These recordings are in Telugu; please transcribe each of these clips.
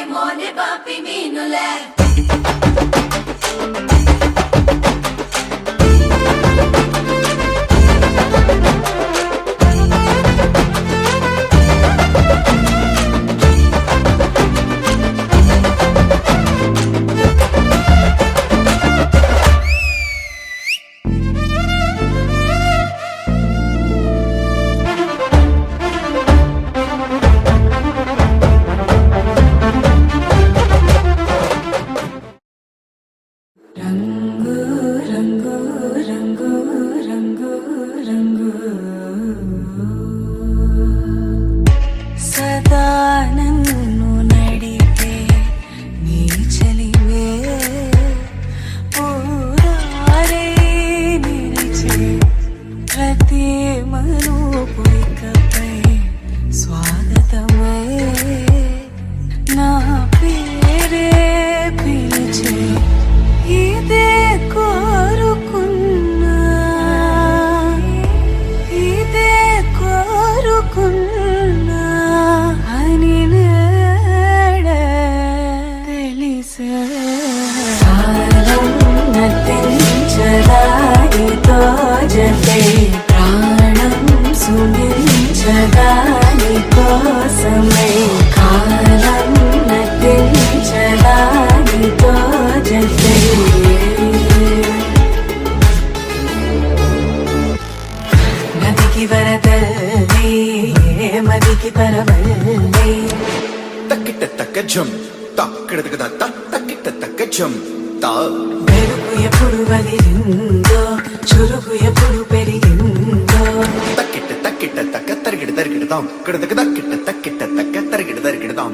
మోనే బాపి మీనులే వెలుగు ఎప్పుడు వదిలిందో చురుకు ఎప్పుడు పెరిగిందో తక్కిట్ట తక్కిట్ట తక్క తరిగిడ తరిగిడదాం ఇక్కడ తక్కిట్ట తక్కిట్ట తక్క తరిగిడ తరిగిడదాం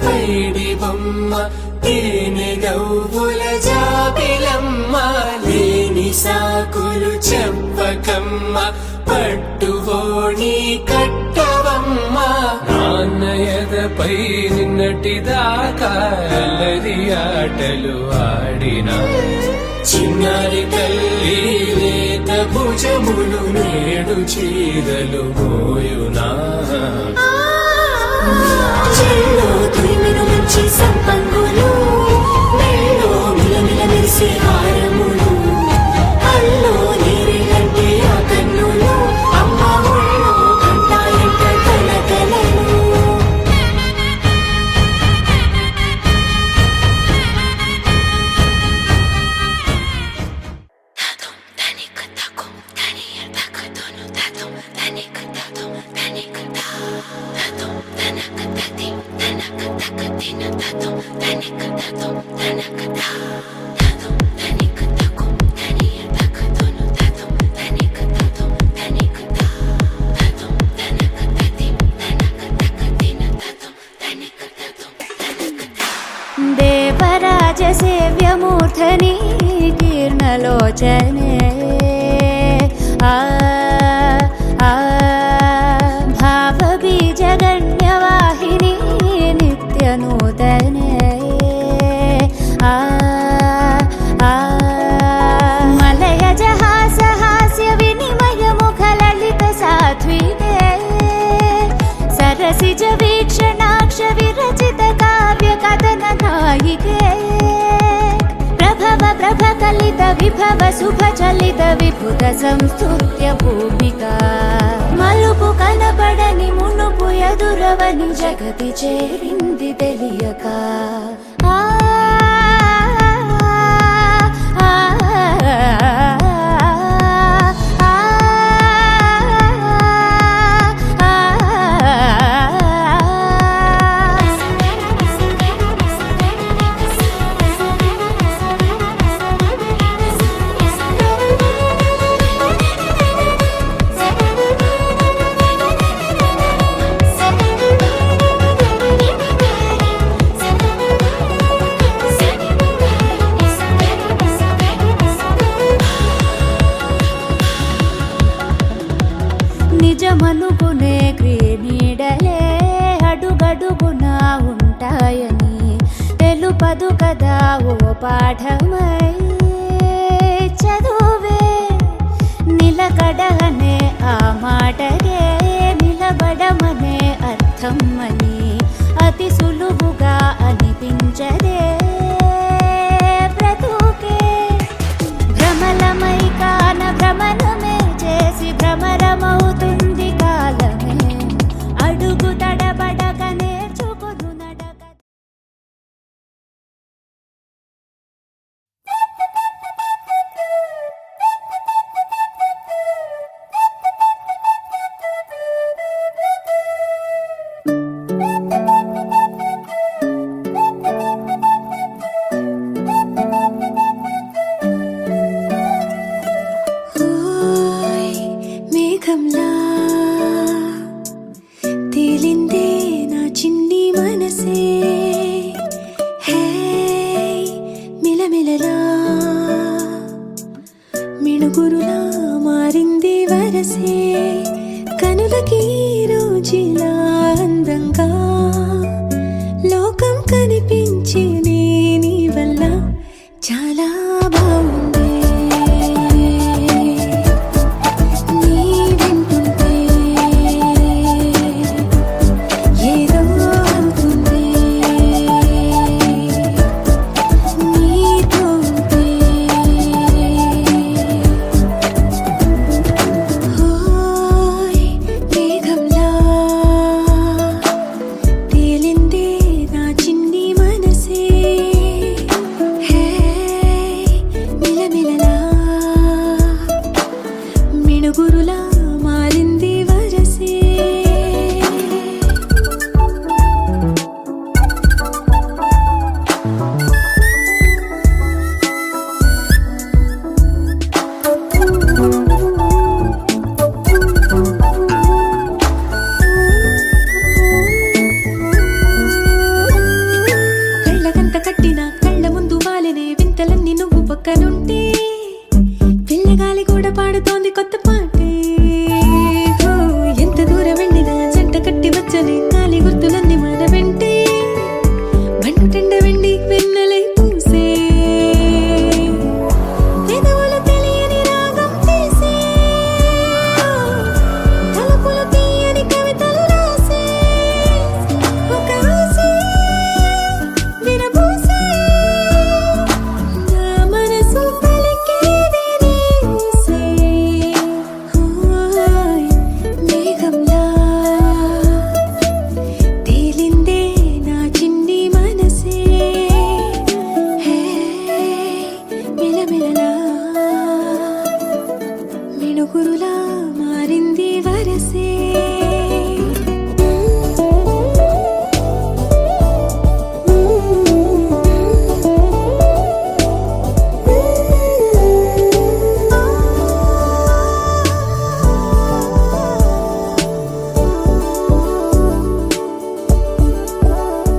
పైడి బొమ్మ తేనె గవ్వుల జాబిలమ్మ లేని సాకులు చెప్పకమ్మ పట్టువోణి కట్టవమ్మ నాన్నయదపై నిన్నటిదాకా అల్లరి ఆటలు ఆడిన చిన్నారి తల్లి లేత భుజములు నేడు చీరలు మోయునా చెల్లో తురిమిన మంచి సంపంగులు మెళ్ళో మిలమిల మెరిసే హారములు అల్లో నీరి కంటే ఆ కన్నులు అమ్మ ఒళ్ళో కంటాయంట కలకలను దేవరాజ సేవ్యమూర్ధని కీర్ణలోచనే భావబీజగణ్యవాహిని నిత్యనూతనే మలయజహాసహాస్య వినిమయ ముఖలలిత సాత్వికే సరసిజ వీక్షణాక్ష విరచిత కావ్య కథన నాయికే ప్రభవ ప్రభ కలిత విభవ శుభ చలిత విభుత సంస్తుత్య భూమికా మలుపు కనబడని మునుపు ఎదురవని జగతి చేరింది తెలియక తెలపదు కదా ఓ పాఠమై చదువే నిలకడనే ఆ మాటగే నిలబడమనే అర్థం అని అతి సులువుగా అనిపించదే బ్రతుకే భ్రమలమై కాన భ్రమణమే చేసి భ్రమరమవుతుంది కాలమే అడుగు తడబడక నేర్చుకును నడక. ఓయ్ మేఘంలా తేలిందే నా చిన్ని మనసే హే మిలమిలలా మిణుగురులా మారింది వరసే కనులకి రోజులా అందంగా లోకం కనిపించే నీ వల్ల చాలా బాగుంది నీ వింటుంటే ఏదో అవుతుంది నీతో ఉంటే ఓయ్ మేఘంలా తేలిందే నా చిన్ని మనసే హే మిలమిలలా మిణుగురులా మారింది వరసే కళ్ళకంత కట్టిన కళ్ళ ముందు వాలినే వింతలన్నీ నువ్వు పక్కనుంటే పిల్లగాలి కూడా పాడుతోంది కొత్త పాటే హో, ఎంత దూరం వెళ్ళినా జంట కట్టి వచ్చని కాలి గుర్తులన్నీ మన వెంటే మండుటెండ వెండి వెన్నెలై పూసే పెదవులు తెలియని రాగం తీసే తలుపులు తీయని కవితలు రాసే ఒక ఆసే విరబూసే నా మనసు పలికేది నీసే ఓయ్ మేఘంలా తేలిందే నా చిన్ని మనసే హే మిలమిలలా మిణుగురులా మారింది వరసే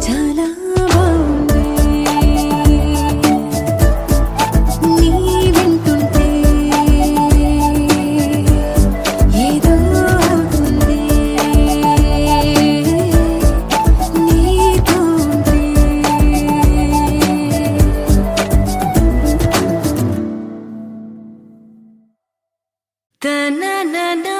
చాలా బాగుంది నీ వింటుంటే ఏదో అవుతుంది నీతో ఉంటే తనననా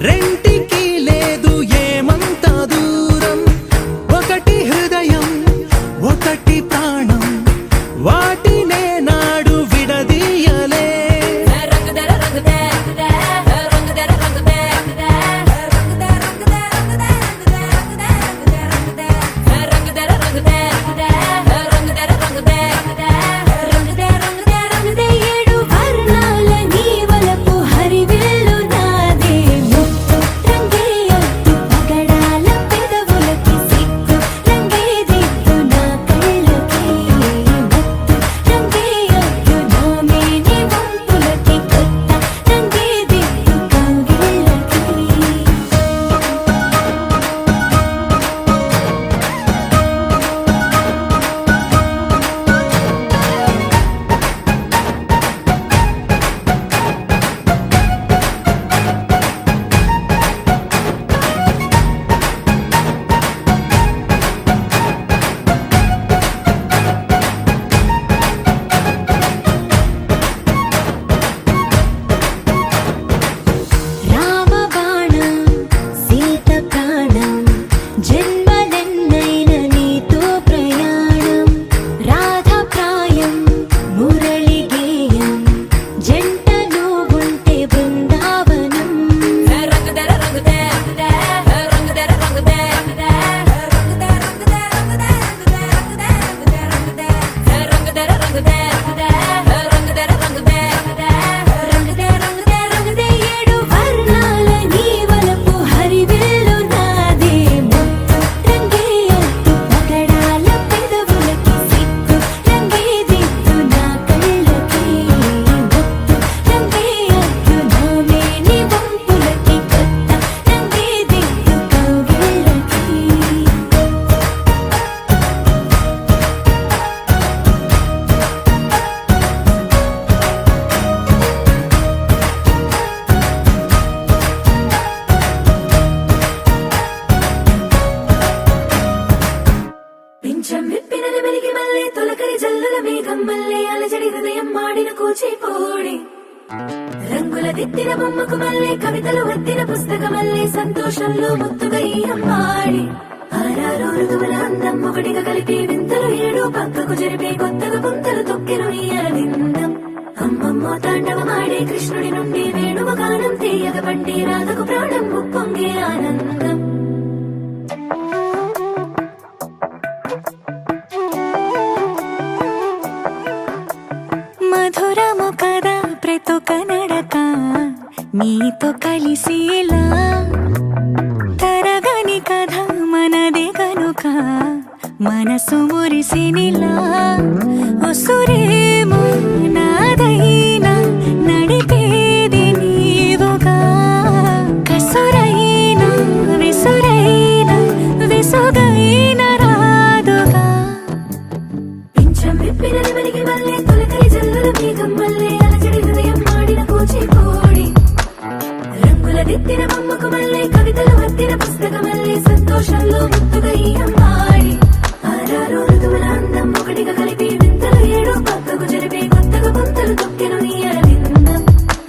రెంటికి లేదు ఏమంత దూరం, ఒకటి హృదయం ఒకటి ప్రాణం, వాటినే నాడు విడదీయలే. రంగుల దిద్దిన బొమ్మకు మళ్ళీ కవితలు వద్దిన పుస్తకమల్లే సంతోషంలో ముత్తుగా ఈ అమ్మాడి ఆరారు ఋతువుల అందం ఒకటిగా కలిపి వింతలు ఏడు పక్కకు జరిపే కొత్తగా పుంతలు తొక్కెను ఈ అరవిందం. అమ్మమ్మో తాండవమాడే కృష్ణుడి నుండి వేణువ గానం తీయగ పండి రాధకు ప్రాణం ఉప్పొంగే ఆనందం. మధురము కదా ప్రతొక నడక నీతో కలిసేలా, తరగని కథ మనదే కనుక మనసు మురిసినిలా. ఒసురేమో నాదైనా నడిపేది నీవుగా, కసురైనా విసురైనా విసుగైన రాదుగా. పింఛం విప్పిన వెలిగి మళ్ళీ తొలకరి జల్లుల మేఘం మళ్ళీ అలజడి హృదయం మాడిన కూచిపూడి రంగుల దిద్దిన బొమ్మకు మళ్ళీ కవితలు వద్దిన పుస్తకమల్లే సంతోషంలో ముత్తుగా ఈ అమ్మాడి ఆరారు ఋతువుల అందం ఒకటిగా కలిపి వింతలు ఏడు పక్కకు జరిపే కొత్తగా పుంతలు తొక్కెను ఈ అరవిందం.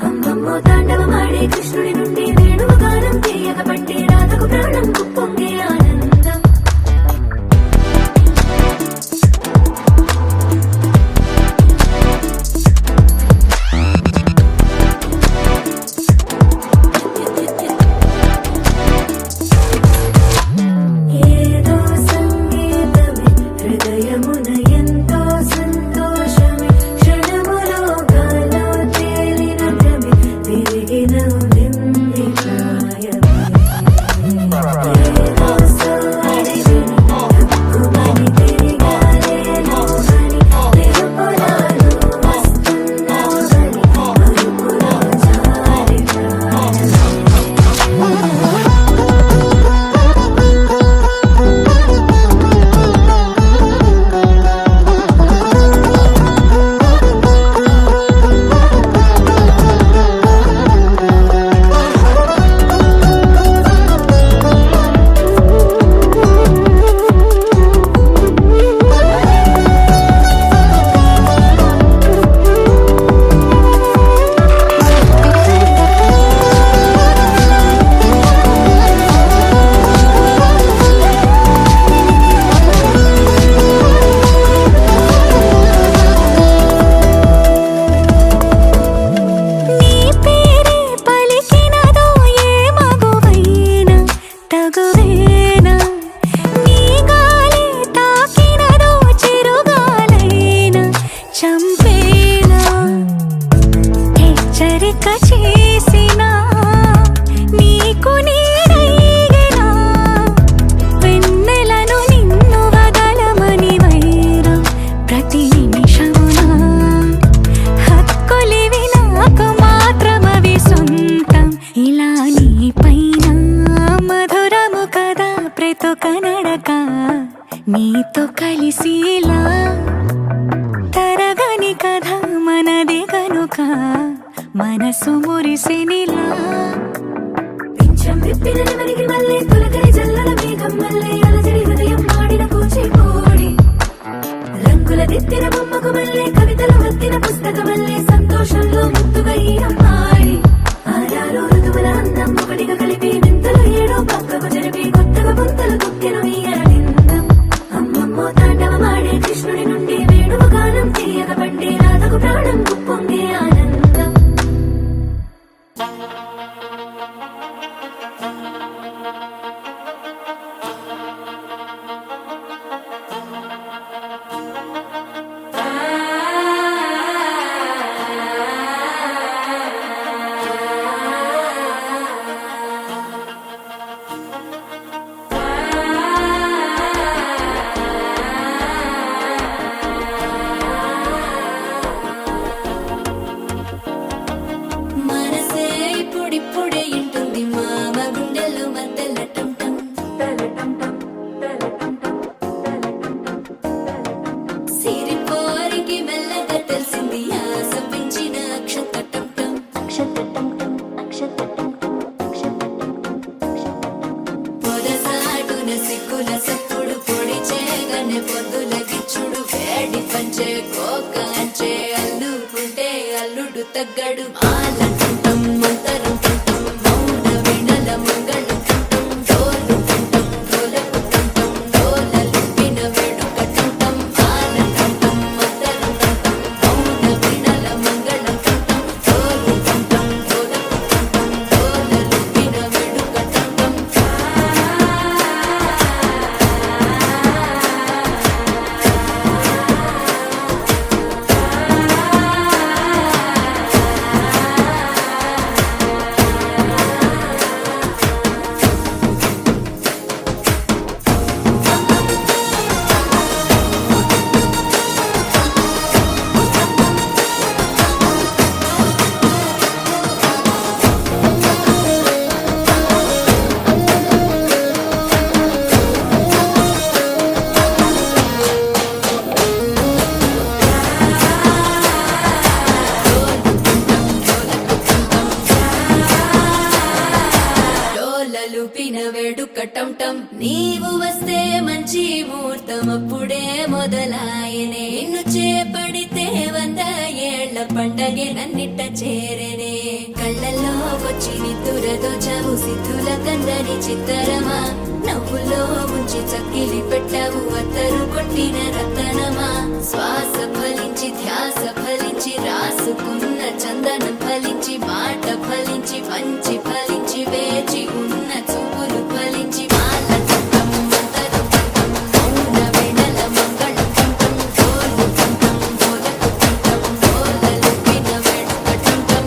అమ్మమ్మో తాండవమాడే కృష్ణుడి నుండి వేణువ గానం తీయగ పట్టి రాధకు ప్రాణం ఉప్పొంగే ఆనందం. ఏదో సంగీతమే హృదయమున ఎంతో సంతోషమే, క్షణములో గాలో తేలిన భ్రమే తిరిగిన విందు. పైన మధురము కదా ప్రేతో కనడక నీతో కలిసిలా తరగని కథ మనది కనుక మనసు మురిసినిలా పింఛం విప్పిన నెమలికి మళ్ళీ తొలకరి జల్లుల మేఘం మళ్ళీ అలజడి హృదయం ఆడిన కూచిపూడి రంగుల దిద్దిన బొమ్మకు మళ్ళీ కవితలు వత్తిన పుస్తకం మళ్ళీ సంతోషంలో ముద్దుగా ఈరం ఆడి ఆరారు ఋతువుల అందం ఒకటిగా కలిపి వింతలు ఏడో పక్కకు జరిపి కొత్తగా పుంతలు తొక్కెను ఈ ఆనందం అమ్మమ్మో తాండవమాడే కృష్ణుడి నుండి వేణువు గానం తీయగ పండి రాధకు ప్రాణం గుప్పొంగే ఆనందం మనసే ఇప్పుడిప్పుడే ఇంటుంది మామ గుండెల్లో మధ్యల టంటం సిరిపోరికి మెల్లగా తెలిసింది ఆశ పెంచిన అక్షత టంటం పొదసాటున సిక్కుల సప్పుడు పొడి చేయగానే పొద్దుల గిచ్చుడు వేడి పంచే కోకాంచే అల్లుకుంటే అల్లుడు తగ్గడు ఆలంటుంటం మంతరం టుంటం మౌన వినల మంగళం టుంటం డోలు టుంటం డోలకు టుంటం డోలలు విన వేడుక టుంటం ఆలంటుంటం మంతరం టుంటం మౌన వినల మంగళం టుంటం డోలు టుంటం డోలకు టుంటం డోలలు విన వేడుక టుంటం డోలలు పిన వేడుక టంటం నీవు వస్తే మంచి ముహూర్తం అప్పుడే మొదలాయనే నిన్ను చేపడితే 100 ఏళ్ల పండగే నన్నిట్ట చేరనే కళ్ళల్లో వచ్చి నిద్దురతో చవు సిద్ధుల కందని చిత్తరమా నవ్వులో ముంచి చక్కిలి పెట్టావు అత్తరు కొట్టిన రతనమా శ్వాస ఫలించి ధ్యాస ఫలించి రాసుకున్న చందనం ఫలించి మాట ఫలించి మంచి ఫలించి వేచి ఉన్న చూపులు ఫలించి మాల టుంటం మంతరం టుంటం మౌన వినల మంగళం టుంటం డోలు టుంటం డోలకు టుంటం డోలలు విన వేడుక టుంటం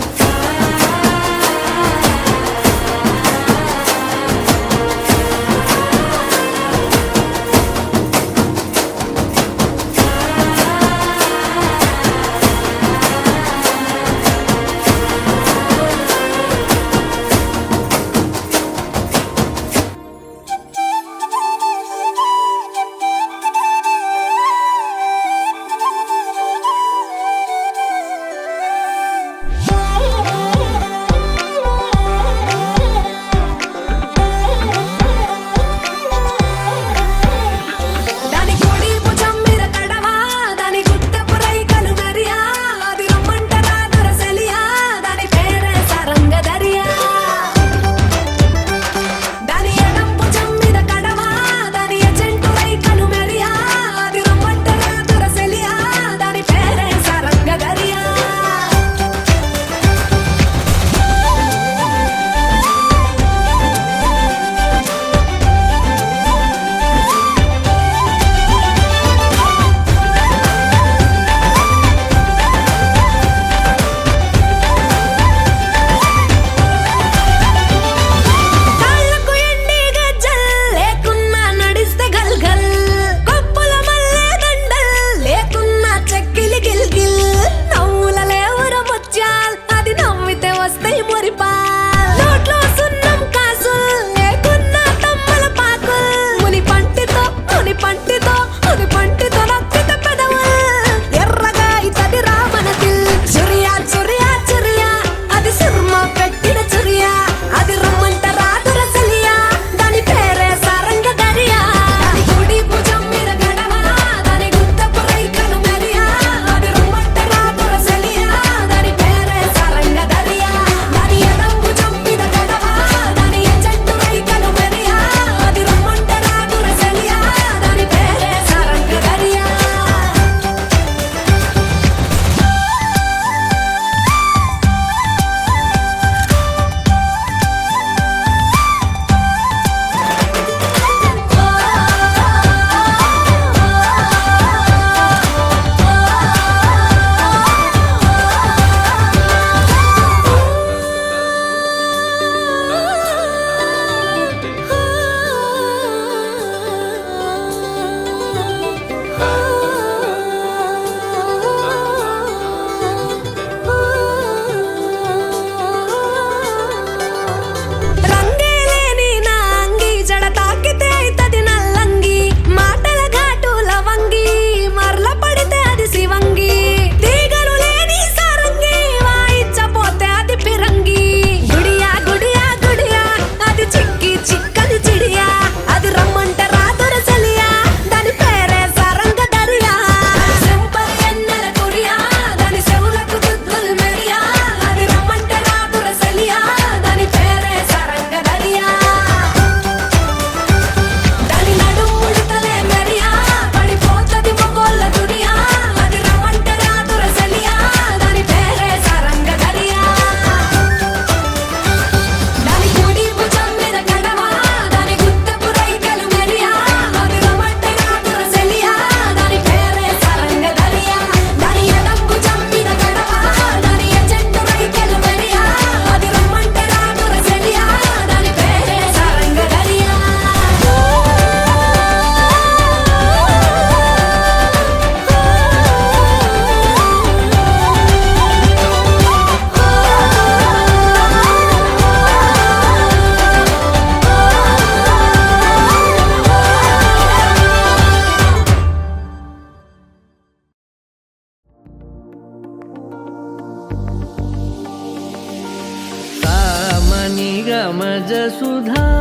గమజ సుధామయ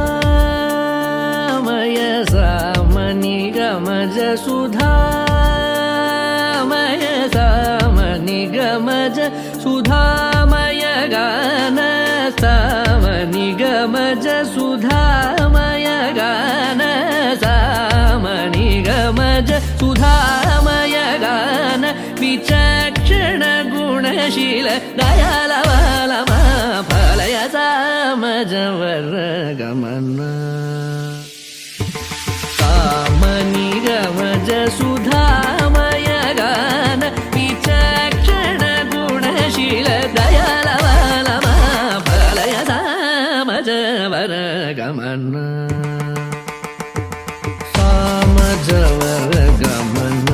సామని గమజ సుధామయ సామని గమజ సుధామయ గాన సామని గమజ సుధామయ గాన సామని గమజ సుధామయ గాన విచక్షణ గుణశీల దయాళ ఫలయ సామజవర గమన సామని గమజ సుధామయ గాన విచక్షణ గుణశీల దయాళ ఫలయ సామజవర గమన సామజవర గమన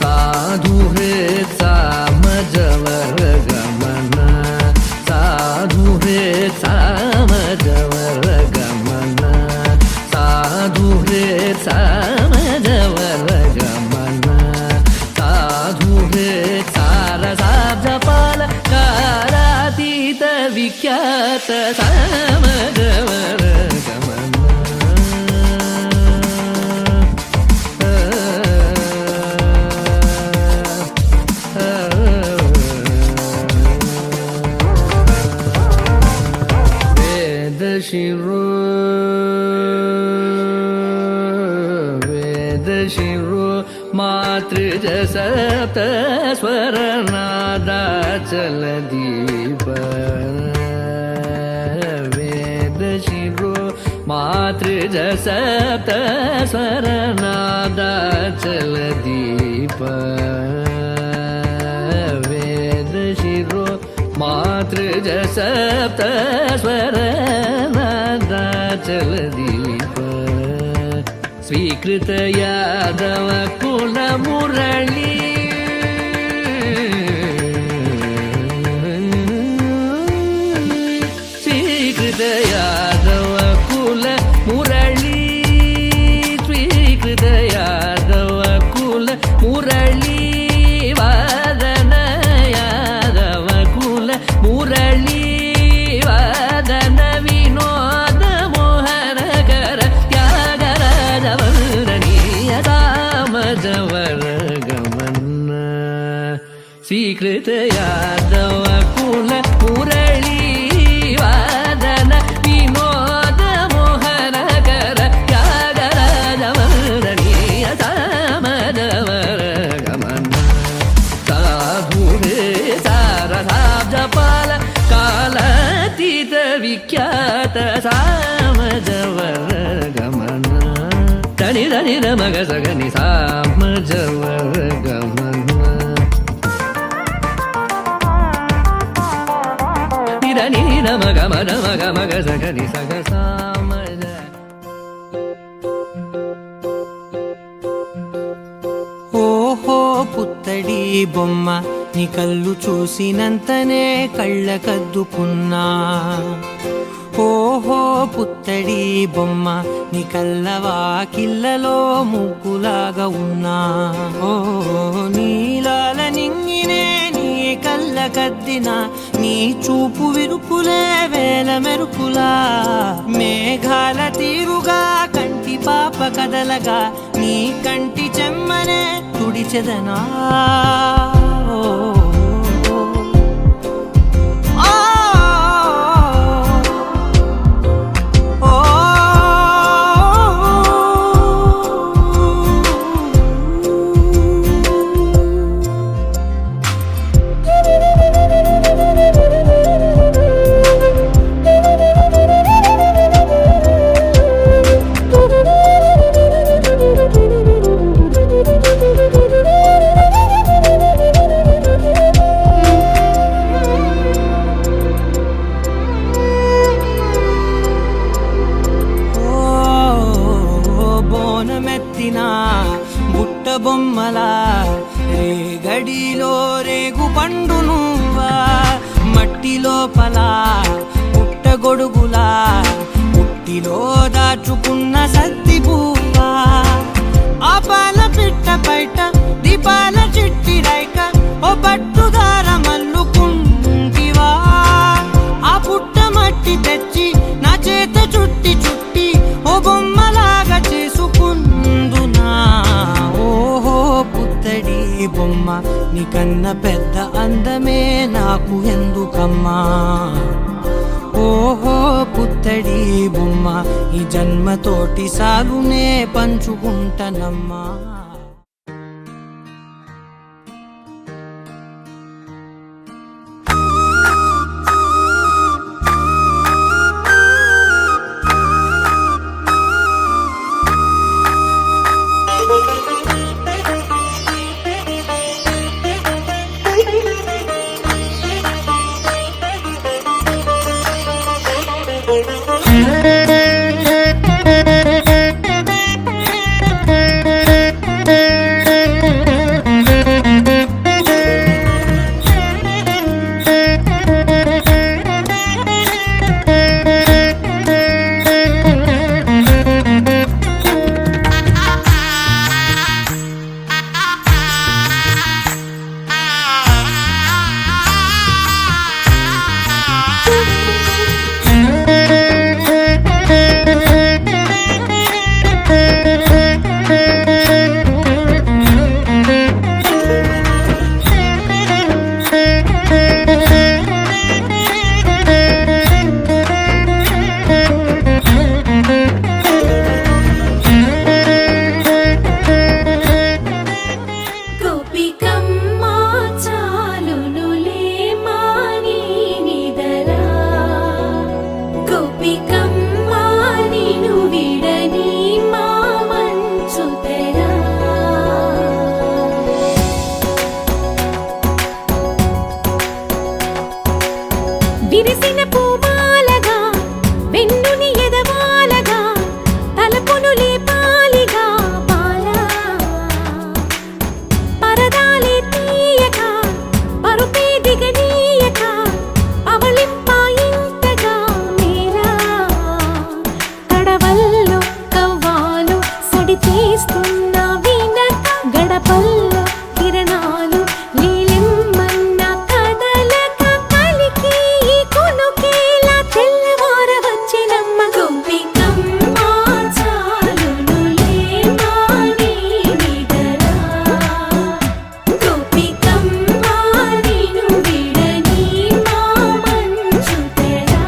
సాధు హే సామజవర గమన సాధు హే సామజవర గమన సాధు హే సామజవర గమన సాధు హే సారసాబ్జపాల కారాతీత విఖ్యాత సామజవర గమన वेदशिरो मातृज सप्त स्वरनादाचल दीप वेदशिरो मातृज सप्त स्वरनादाचल दीप वेदशिरो मातृज सप्त स्वरनादाचल दीप स्वीकृत यादव कुल मुरली स्वीकृत यादव कुल मुरली स्वीकृत यादव कुल मुरली वादन यादव कुल मुरली वादन विनोद मोहन कर त्यागराज वंदनीय सामजवर गमन स्वीकृत यादव कुल मुरली वादन विनोद मोहन कर त्यागराज वंदनीय सामजवर गमन साधु हे सारसाब्जपाल कालातीत विख्यात सामजवर गमन तनि धनि न मग सगनि सामजवर गमन निधनि न मग मग सगनि सग सामज ఓహో పుత్తడి బొమ్మ నీ కళ్ళు చూసినంతనే కళ్ళ కద్దుకున్నా ఓహో పుత్తడి బొమ్మ నీ కళ్ళవాకిళ్ళలో ముగ్గులాగా ఉన్నా ఓ నీలాల నింగినే నీ కళ్ళ కద్దిన నీ చూపు విరుపులే వేల మెరుపులా మేఘాల తీరుగా కంటి పాప కదలగా నీ కంటి చెమ్మనే తుడిచెదనా బుట్ట బొమ్మలా రేగడిలో రేగు పండు నువ్వా మట్టి లోపల పుట్టగొడుగులా పుట్టిలో దాచుకున్న సత్తి పువ్వా ఆ పాల పిట్ట బయట దీపాల చిట్టి రైక ఓ పట్టుదార మల్లుకుంటివా ఆ పుట్ట మట్టి తెచ్చి నా నీకన్న పెద్ద అందమే నాకు ఎందుకమ్మా ఓహో పుత్తడి బొమ్మ ఈ జన్మతోటి సాగునే పంచుకుంటనమ్మా విరిసిన పూమాలగా వెన్నుని ఎదవాలగా తలపును లేపాలిగా బాలా పరదాలే తీయక పరుపే దిగనీయక అవలింపాయింతగా మేరా కడవల్లో కవ్వాలు సడి చేస్తున్న వీణక గడపల్లో కిరణాలు నీలిమ్మన్న కదలక కలికి కొనుకేలా తెల్లవార వచ్చినమ్మ గోపికమ్మ చాలునులే మాని నిదరా గోపికమ్మ నిను విడని మా మంచు తెరా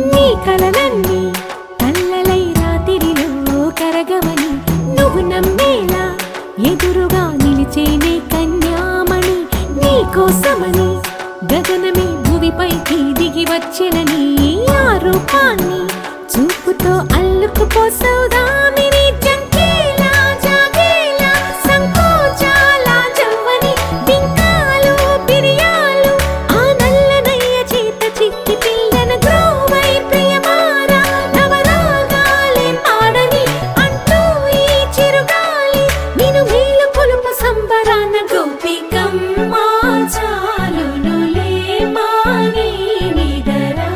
నీ కలలన్నీ కల్లలై రాత్రిలో కరగవని నువ్వు నమ్మేలా ఎదురుగా నిలిచేనే కన్యామణి నీ కోసమని గగనమే భూమిపైకి దిగి వచ్చినని ఆ రూపాన్ని చూపుతో అల్లుకుపోసౌదామిని జంకేలా జాగేలా సంకోచాల జవ్వని బింకాలు బిరియాలు ఆ నల్లనయ్య చేత చిక్కి పిల్లన గ్రోవై ప్రియమారా నవరాగాలే పాడని అంటూ ఈ చిరుగాలి నిన్ను మేలు కొలుపు సంబరాన గోపికమ్మ చాలునులే మాని నిదరా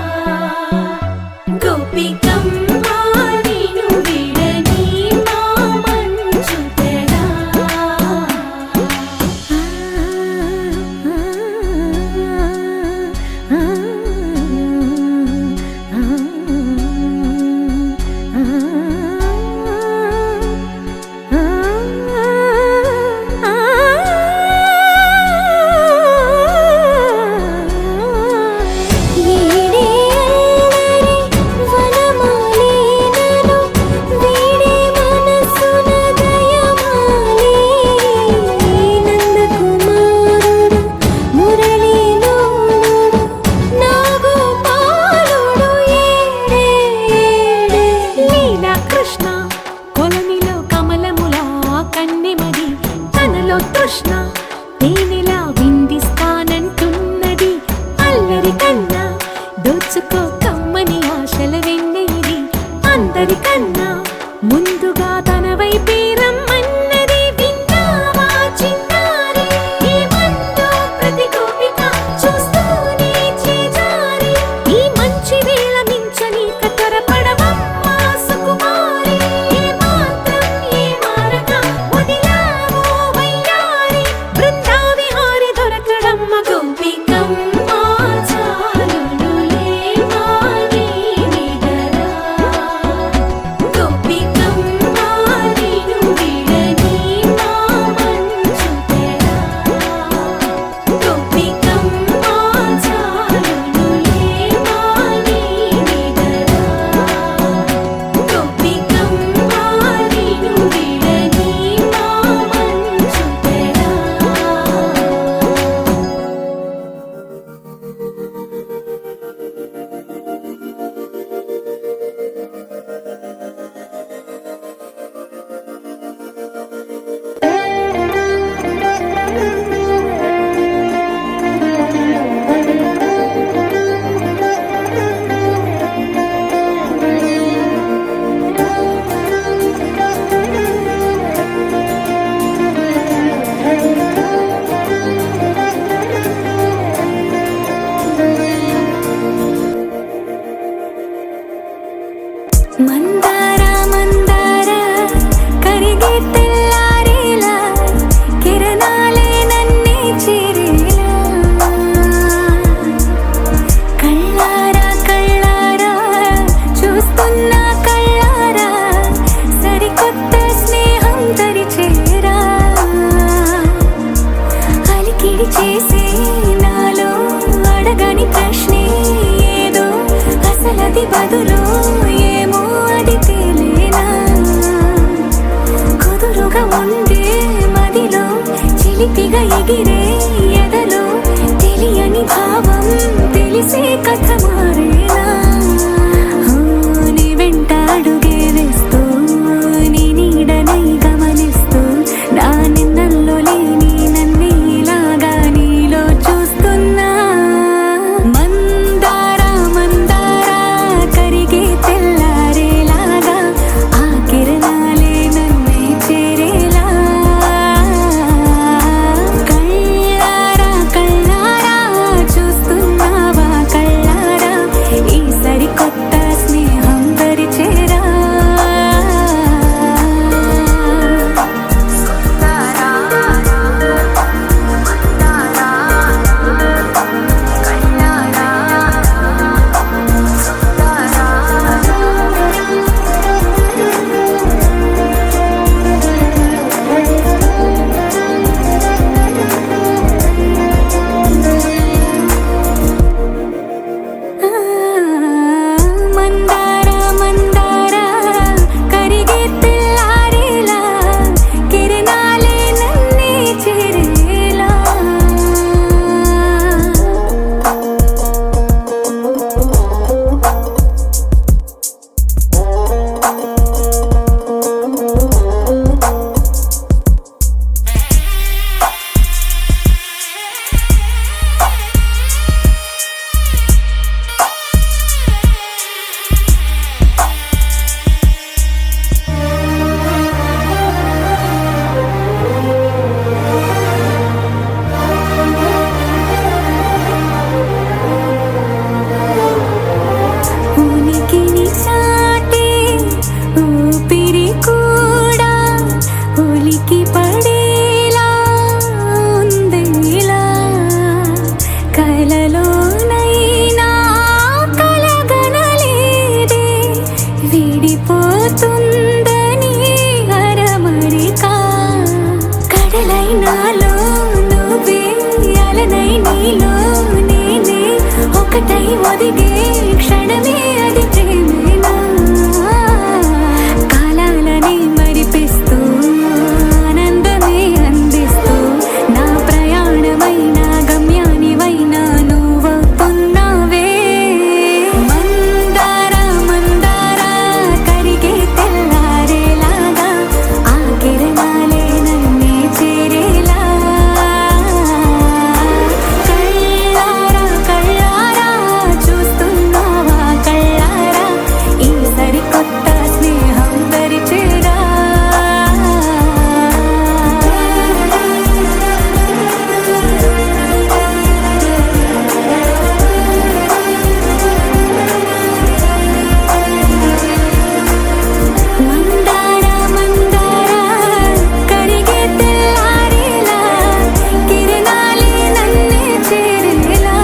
గోపికమ్మ నిను విడని మా మంచు తెరా కృష్ణ కొలనిలో కమలములా కన్నెమది తనలో తృష్ణ తేనెలా విందిస్తానంటున్నది అల్లరి కన్నా దోచుకో కమ్మని ఆశల వెన్నెయిది అందరికన్నా ముందుగా తన వైపే రమ్మన్నది విన్నావా చిన్నారి ఈ మందార మందార కరిగే తెల్లారేలా కిరణాలే నన్నే చేరేలా కళ్ళారా కళ్ళారా చూస్తున్నా కళ్ళారా సరికొత్త స్నేహం దరిచేరా అలికిడి చేసే నాలో అడగని ప్రశ్నే ఏదో అసలది బదులు ఏమో అది తేలేనా కుదురుగా ఉండే మదిలో చిలిపిగా ఎగిరే ఎదలో తెలియని భావం తెలిసే కథ మారేనా నీ వెంట అడుగే వేస్తూ నీ నీడనై గమనిస్తూ నా నిన్నల్లో లేని నన్నే ఇలాగా నీలో చూస్తున్నా మందార మందార కరిగే తెల్లారేలాగా ఆ కిరణాలే నన్నే చేరేలా కళ్ళారా కళ్ళారా చూస్తున్నావా కళ్ళారా ఈ సరికొత్త స్నేహం పరిచేరా మందార మందార కరిగే తెల్లారేలా కిరణాలే నన్నే చేరేలా ఉనికిని చాటే ఊపిరి కూడా ఉలికి పడేలా ఉందేలా కలలోనైనా కలగనలేదే విడిపోతుందని అరమరిక కడలై నాలో నువ్వే అలనై నీలో నేనే ఒకటై ఒదిగే క్షణమే అది ప్రేమేనా కాలాలని మరిపిస్తూ ఆనందమే అందిస్తూ నా ప్రయాణమైన గమ్యానివైనా నువ్వవుతున్నావే మందార మందార కరిగే తెల్లారేలాగా ఆ కిరణాలే నన్నే చేరేలా కళ్ళారా కళ్ళారా చూస్తున్నావా కళ్ళారా ఈ సరికొత్త స్నేహం దరిచేరా మందార మందార కరిగే తెల్లారేలా కిరణాలే నన్నే చేరేలా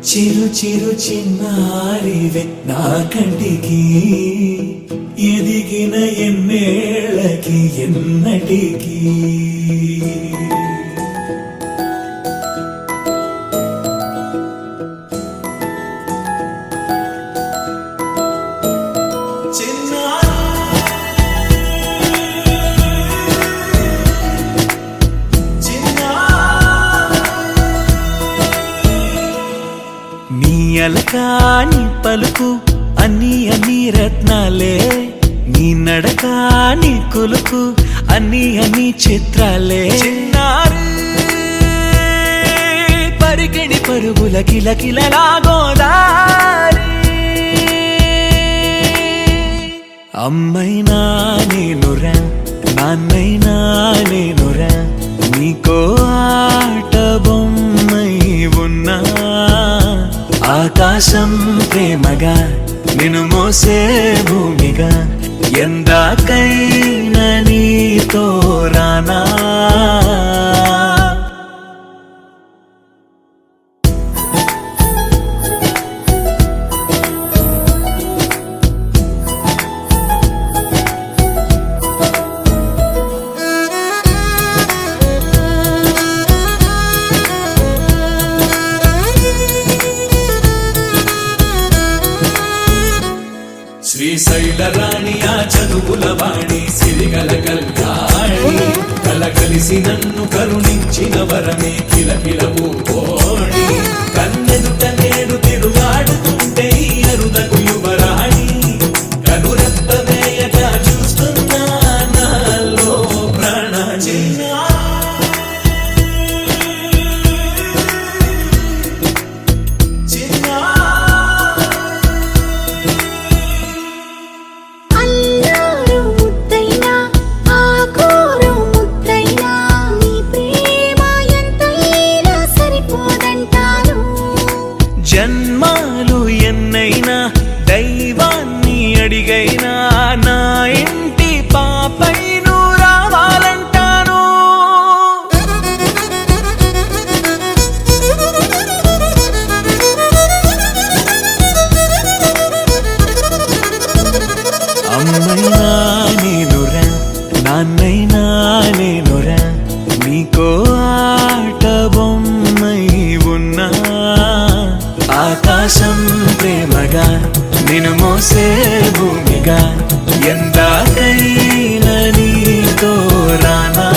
చిరు చిరు చిన్నారివే నా కంటికి ఎదిగిన ఎన్నేళ్ళకి ఎన్నటికి నీ అలకా నీ పలుకు అన్ని అన్ని రత్నాలే నీ నడక నీ కులుకు అన్ని అన్ని చిత్రాలే చిన్నారు పరికిణి పరుగుల కిలకిలలా గోదారి అమ్మైనా నేనురా నాన్నైనా నేనురా నీకో ఆట బొమ్మై ఉన్నా ఆకాశం ప్రేమగా నిన్ను మోసే భూమిగా ఎందాకైనా నీతో రానా శ్రీశైల రాణి ఆ చదువుల వాణి సిరిగల కళ్యాణి కలగలిసి నన్ను కరుణించిన వరమే కిలకిల పూకోణి కన్నెదుట నేడు తిరుగాడుతుంటే అరుదకు యువరాణి కనురెప్ప వేయగా చూస్తున్నా నాలో ప్రాణ అల్లారు ముద్దైనా ఆకోరు ముద్దైనా నీ ప్రేమ ఎంతైనా సరిపోదంటాను జన్మాలు ఎన్నైనా దైవాన్ని అడిగైనా నా ఇంటి పాపై నువ్వు రావాలంటాను అమ్మైనా నేనురా నాన్నైనా నేనురా నీకో ఆట బొమ్మై ఉన్నా ఆకాశం ప్రేమగా నిన్ను మోసే భూమిగా ఎందాకైనా నీతో రానా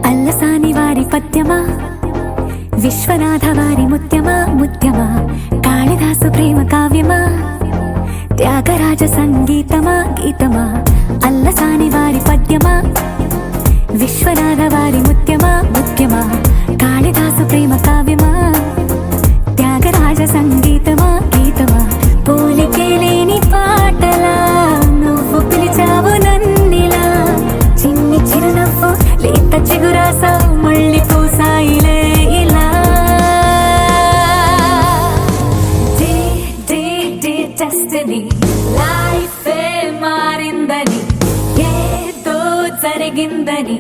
అల్లసాని వారి పద్యమా విశ్వనాథ వారి ముత్యమా ముత్యమా కాళిదాసు ప్రేమ కావ్యమా త్యాగరాజ సంగీతమా గీతమా అల్లసాని వారి పద్యమా విశ్వనాథ వారి ముత్యమా ముత్యమా కాళిదాసు ప్రేమ కావ్యమా త్యాగరాజ సంగీతమా గీతమా పోలికే లేని పాటలా నువ్వు పిలిచావు నన్నిలా చిన్ని చిరునవ్వు లేత చిగురాసా మళ్ళీ పూసాయిలే ఇలా డెస్టినీ లైఫే మారిందని ఏదో జరిగిందని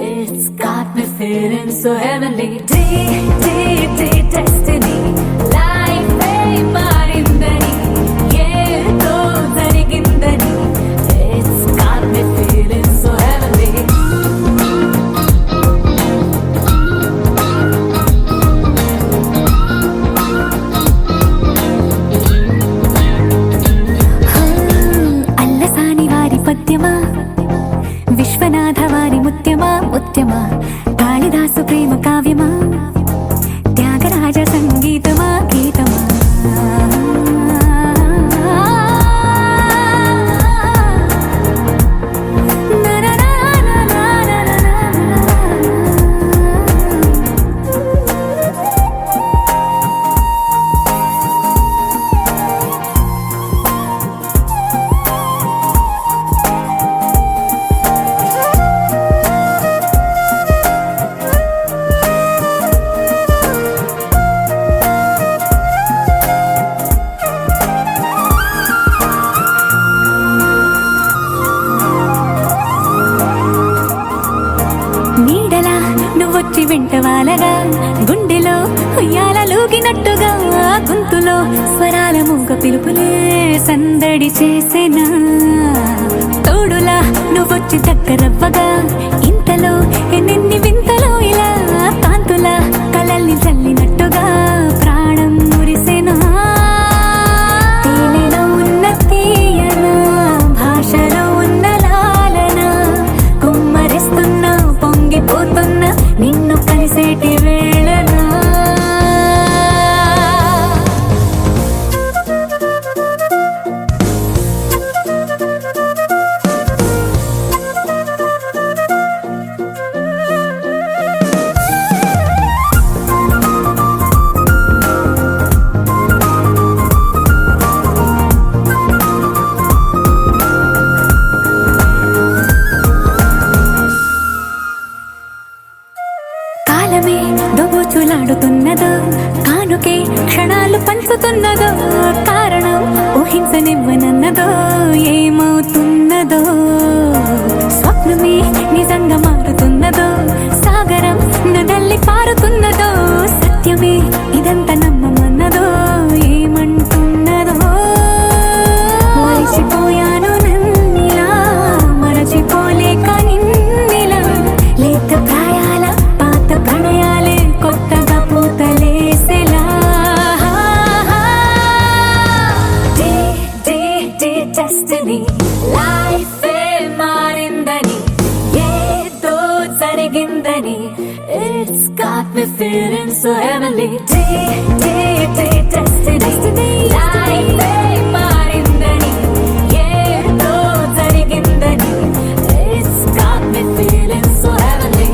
It's got me feeling so heavenly destiny లైఫే మారిందని ఏదో జరిగిందని It's got me feeling so heavenly Allasani వారి పద్యమా విశ్వనాథ వారి ముత్యమా ముత్యమా కాళిదాసు ప్రేమ కావ్యమా త్యాగరాజ సంగీతమా పిలుపులే సందడి చేసేనా తోడులా నువ్వొచ్చి దగ్గరవ్వగా ఇంతలో ఎన్నెన్ని వింతలో ఇలా కాంతుల కలల్ని చల్లినట్టుగా ప్రాణం మురిసెనా తేనెలో ఉన్న తీయన భాషలో ఉన్న లాలన కుమ్మరిస్తున్న పొంగిపోతున్న నిన్ను కలిసేటి వేళనా కాలమే దోబూచులాడుతున్నదో కానుకే క్షణాలు పంచుతున్నదో కారణం ఊహించనివ్వనన్నదో ఏమవుతున్నదో స్వప్నమే నిజంగా మారుతున్నదో సాగరం నదల్లి పారుతున్నదో సత్యమే ఇదంతా నమ్మమన్నదో ఏమంటున్నదో మరిచిపోయాను నన్నిలా మరచిపోలేక నిన్నిలా లేత ప్రాయాల పాత ప్రణయాలే కొత్తగా పూతలేసేలా డెస్టినీ లైఫే మారిందని ఏదో జరిగిందని it's got me feeling so heavenly destiny లైఫే మారిందని ఏదో జరిగిందని it's got me feeling so heavenly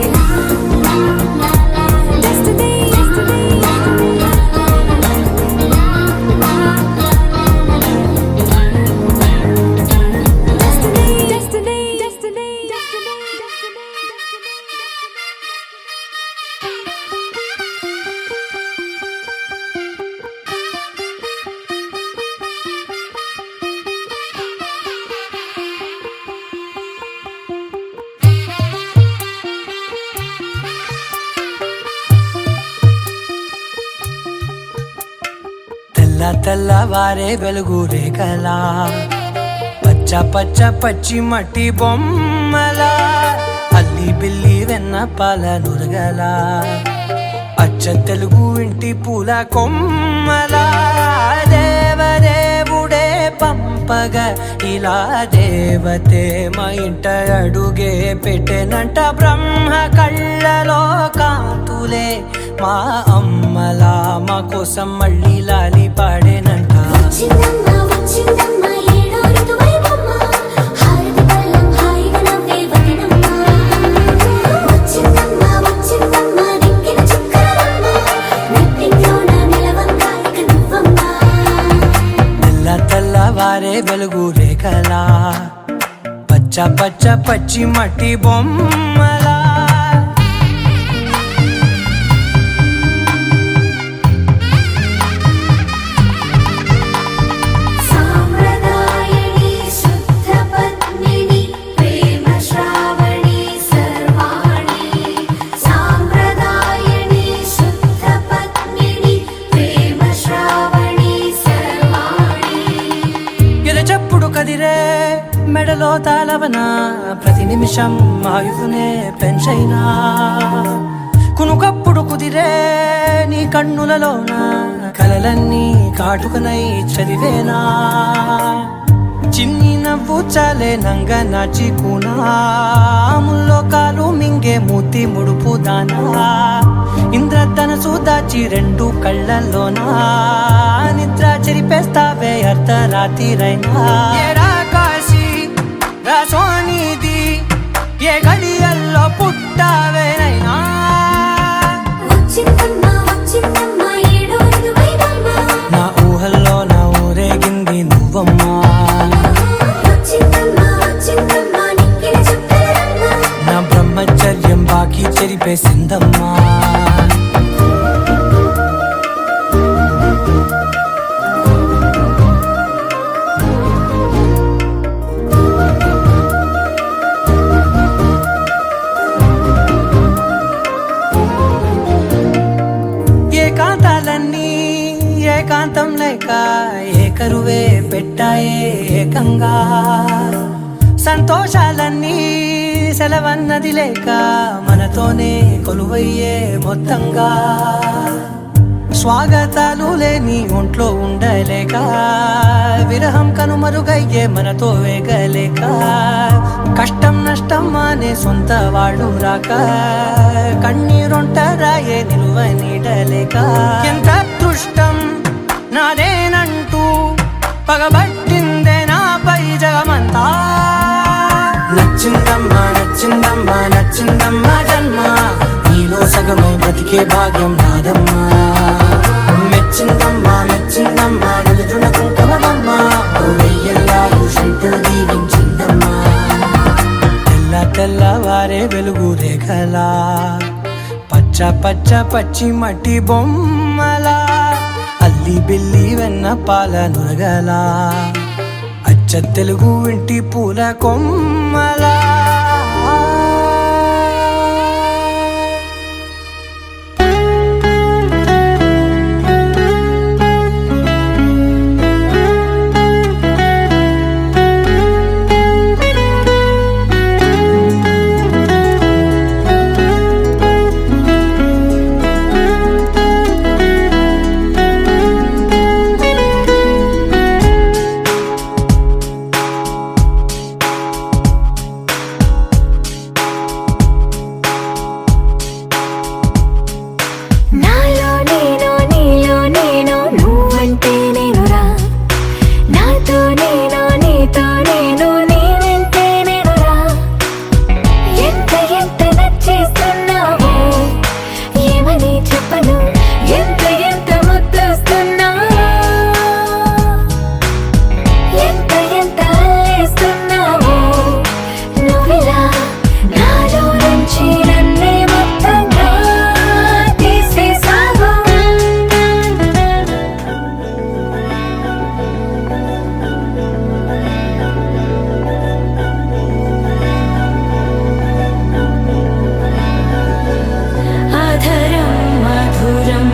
తెల్లవారే వెలుగు రేఖలా పచ్చ పచ్చ పచ్చి మట్టి బొమ్మలా అల్లి బిల్లి వెన్న పాల నురగలా అచ్చ తెలుగు ఇంటి పూల కొమ్మలా దేవదేవుడే పంపగా ఇలా దేవతే మా ఇంట అడుగే పెట్టెనంట బ్రహ్మ కళ్ళలో కాంతులే మా అమ్మలా మా కోసం మళ్ళీ లాలి పాడేనంట వచ్చిందమ్మా వచ్చిందమ్మా ఏడో ఋతువైవమ్మ హారతి పళ్ళం హాయిగా నవ్వే వదనమ్మా వచ్చిందమ్మా వచ్చిందమ్మా దిక్కిన చుక్కలమ్మ నెట్టింట్లోన నిలవంగా ఇక నువ్వమ్మా తెల్లవారే వెలుగు రేఖలా పచ్చ పచ్చ పచ్చి మట్టి బొమ్మలా సాంప్రదాయని శుద్ధ పద్మిని ప్రేమ శ్రావణి సర్వాణి సాంప్రదాయని శుద్ధ పద్మిని ప్రేమ శ్రావణి సర్వాణి ఎరచప్పుడు కదిరే మెడలో తాళవన ప్రతి నిమిషం ఆయువునే పెంచైనా కునుకప్పుడు కుదిరే నీ కన్నులలోన కలలన్నీ కాటుకనై చదివేనా చిన్ని నవ్వు చాలే నంగ నాచికునాముల్లో కాలు మింగే మూతి ముడుపు దానా ఇంద్రధనసు దాచి రెండు కళ్ళల్లోనా నిద్ర చెరిపేస్తావే అర్ధరాత్రిరైనా ఏరా కాశీ రా సోనిది ఏ గడియల్లో పుట్టావేనైనా వచ్చిందమ్మా వచ్చిందమ్మా ఏడో ఋతువైవమ్మ నా ఊహల్లో నా ఊరేగింది నువ్వమ్మా వచ్చిందమ్మా వచ్చిందమ్మా నిక్కిన చుక్కలమ్మ నా బ్రహ్మచర్యం బాకీ చెరిపేసిందమ్మా లేక ఏకరువే పెట్టాయే ఏకంగా సంతోషాలన్నీ సెలవన్నది లేక మనతోనే కొలువయ్యే మొత్తంగా స్వాగతాలు లేని ఒంట్లో ఉండలేక విరహం కనుమరుగయ్యే మనతో వేగలేక కష్టం నష్టం అనే సొంత వాళ్ళు రాక కన్నీరొంటరాయే నిలువ నీడలేక ఎంత అదృష్టం నాదేనంటూ పగబట్టిందే నాపై జగమంతా నచ్చిందమ్మా నచ్చిందమ్మా నచ్చిందమ్మా జన్మ నీలో సగమై బతికే భాగ్యం నాదమ్మా మెచ్చిందమ్మా మెచ్చిందమ్మా నిలుచున కుంకుమమ్మా వెయ్యల్లాలు శంకులు దీవించిందమ్మా తెల్ల తెల్లవారే వెలుగు రేఖలా పచ్చ పచ్చ పచ్చి మట్టి బొమ్మలా అల్లి బిల్లి వెన్న పాల నురగలా అచ్చ తెలుగు ఇంటి పూల కొమ్మలా నాలో నేను నీలో నేను నువ్వంటే నేనురా నాతో నేను నీతో నేను నేనంటే నేనురా ఎంత ఎంత నచ్చేస్తున్నావో ఏమని చెప్పను ఎంత ఎంత ముద్దొస్తున్నావో ఎంత ఎంత అల్లేస్తున్నావో నువ్విలా నాలో నుంచి నన్నే మొత్తంగా తీసేసావో అధరం మధురం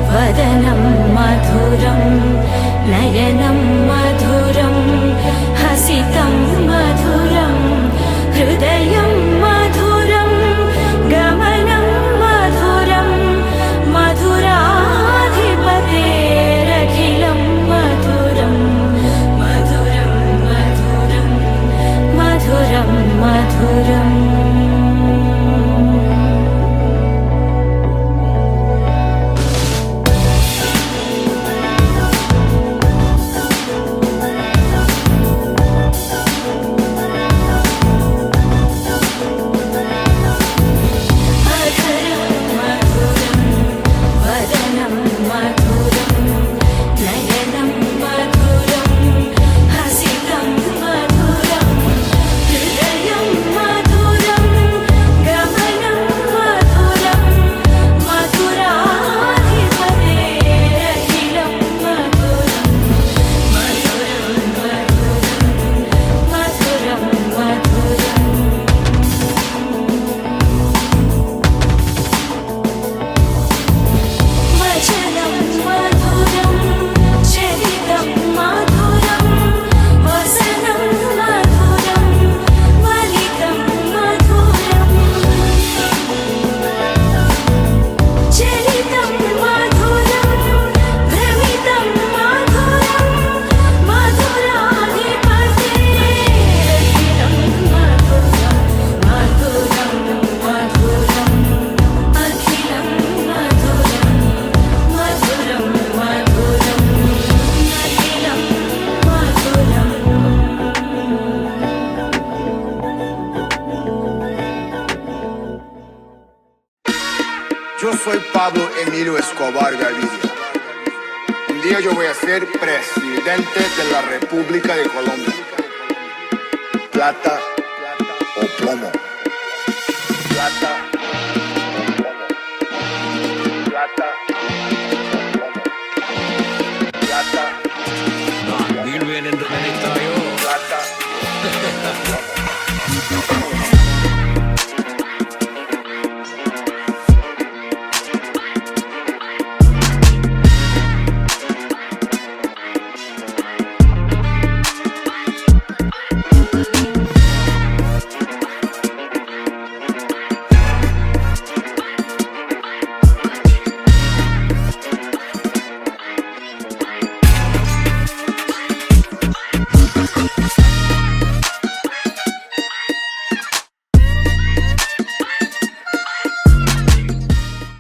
వదనం మధురం నయనం మధురం హసితం మధురం హృదయం మధురం గమనం మధురం మధురాధిపతేరఖిలం మధురం మధురం మధురం మధురం మధురం అధరం మధురం వదనం మధురం నయనం మధురం హసితం మధురం హృదయం మధురం గమనం మధురం మధురాధిపతేరఖిలం మధురం మధురం మధురం మధురం వచనం మధురం చరితం మధురం వసనం మధురం వలితం మధురం చరితం మధురం భ్రమితం మధురం మధురాధిపతేరఖిలం మధురం మధురం మధురం అఖిలం మధురం మధురం మధురం అఖిలం మధురం Yo soy Pablo Emilio Escobar Gaviria. Un día yo voy a ser presidente de la República de Colombia. Plata o plomo.